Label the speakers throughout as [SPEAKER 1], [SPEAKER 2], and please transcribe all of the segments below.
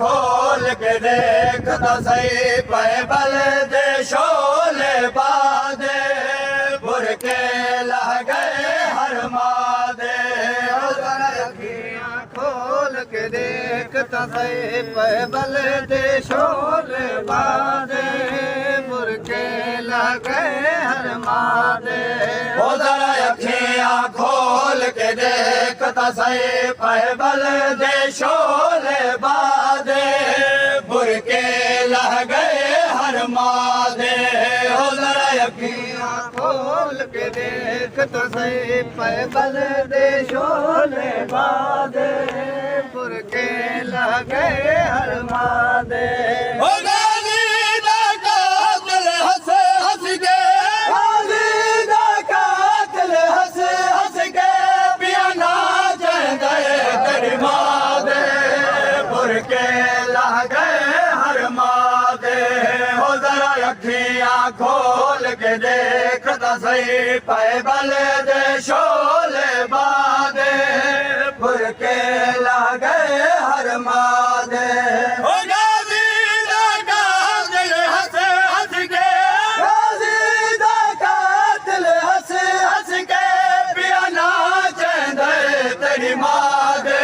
[SPEAKER 1] खोल के देख तो सही पैबल दे शोले बादे बुरके लह गए हर मादे
[SPEAKER 2] अखियां खोल के देख तो सही पैबल दे शोले बादे बुरके लह गए हर मादे
[SPEAKER 1] जरा अखियां खोल के देख तो सही पैबल दे शोले बादे बुरके लह गए हर मादे जरा अखियां
[SPEAKER 2] खोल के देख तो सही पैबल दे शोले बादे बुरके लह गए हर मादे
[SPEAKER 1] खोल के देख तो सही पैबल दे शोले बादे बुरके लह गए हर मादे तेरी मादे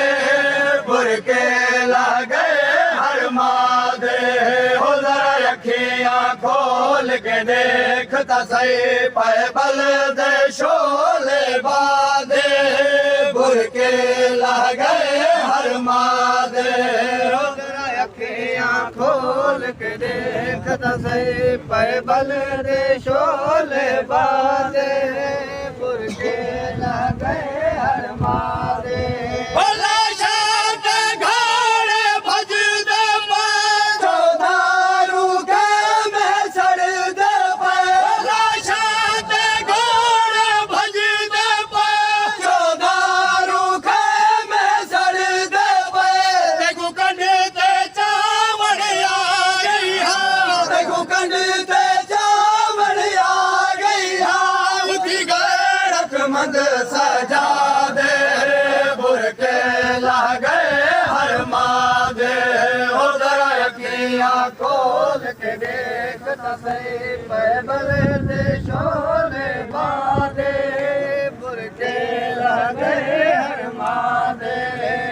[SPEAKER 1] बुरके लह गए हर मादे हो जरा अखियां खोल के देख तो सही पैबल दे शोले बादे बुरके लह गए हर मादे
[SPEAKER 2] अखियां खोल के देख तो सही पैबल दे शोले बादे बुरके लह गए हर मादे
[SPEAKER 1] सजा दे बुरके लह गए हर मादे हो जरा अखियां
[SPEAKER 2] खोल के देख तो सही पैबल दे शोले बादे बुरके लह गए हर मादे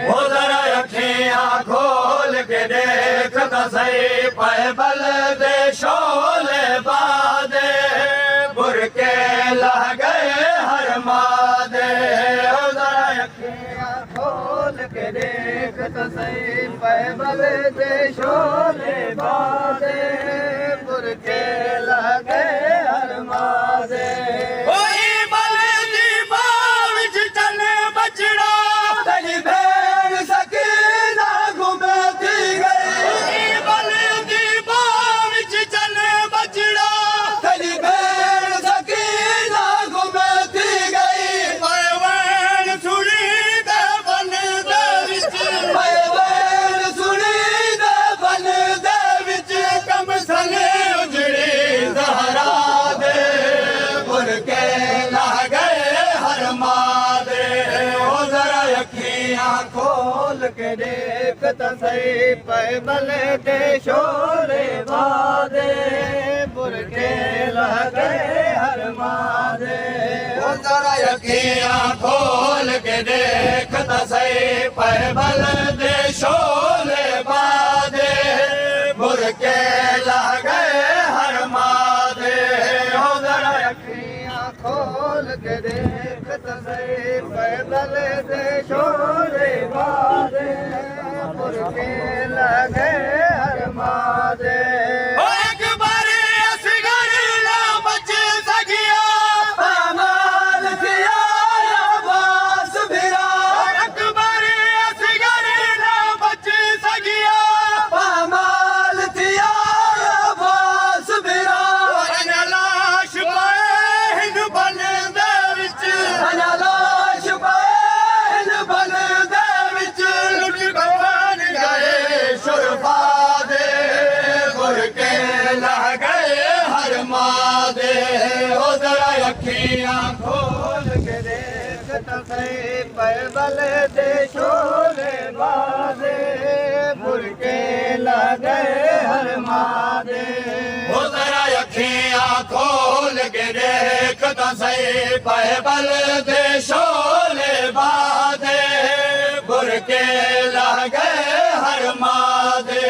[SPEAKER 1] हो जरा अखियां खोल के देख तो सही पैबल दे शोले बादे बुरके लह गए हर मादे हो जरा
[SPEAKER 2] अखियां खोल के देख तो सही पैबल दे शोले बादे बुरके लह गए हर मादे
[SPEAKER 1] तेरी भेड़ सकीना घूमती गई तेरी भेड़ सकीना घूमती गई पैवेन सुनी दे बन दे विच कम सने उजड़ी जहरा दे बुरके लह गए हर मादे हो जरा अखियां
[SPEAKER 2] खोल के देख तो सही पैबल दे शोले बादे बुरके लह गए हर मादे
[SPEAKER 1] हो जरा अखियां खोल के देख तो सही पैबल दे शोले बादे बुरके लह गए हर मादे हो जरा
[SPEAKER 2] अखियां खोल के देख तो सही पैबल दे शोले बादे बुरके लह गए हर मादे
[SPEAKER 1] पामाल किया बास भिरा पामाल किया बास भिरा लाश बहन बन दे विच लाश बहन बन दे विच लुट बन गए शुरफा दे बुरके लह गए हर मादे हो जरा अखियां
[SPEAKER 2] खोल के देख तो सही पैबल दे शोले बादे बुरके ਲਗੇ ਹਰਮਾ ਦੇ
[SPEAKER 1] ਉਹ ਜ਼ਰਾ ਅੱਖੀਆਂ ਖੋਲ ਕੇ ਦੇਖ ਤਾਂ ਸਹੀ ਪਹਿਬਲ ਦੇ ਸ਼ੋਲੇ ਬਾਦੇ ਬੁਰਕੇ ਲਗੇ ਹਰਮਾ ਦੇ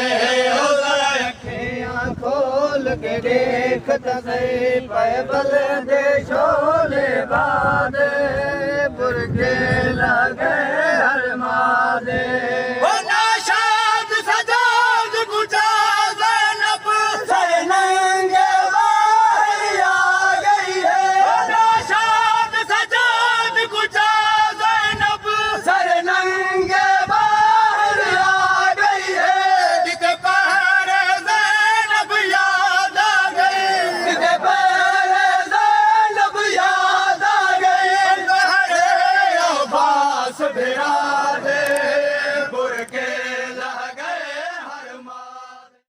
[SPEAKER 1] ਉਹ ਜ਼ਰਾ
[SPEAKER 2] ਅੱਖੀਆਂ ਖੋਲ ਕੇ ਦੇਖ ਤਾਂ ਸਹੀ ਪਹਿਬਲ ਦੇ ਸ਼ੋਲੇ ਬਾ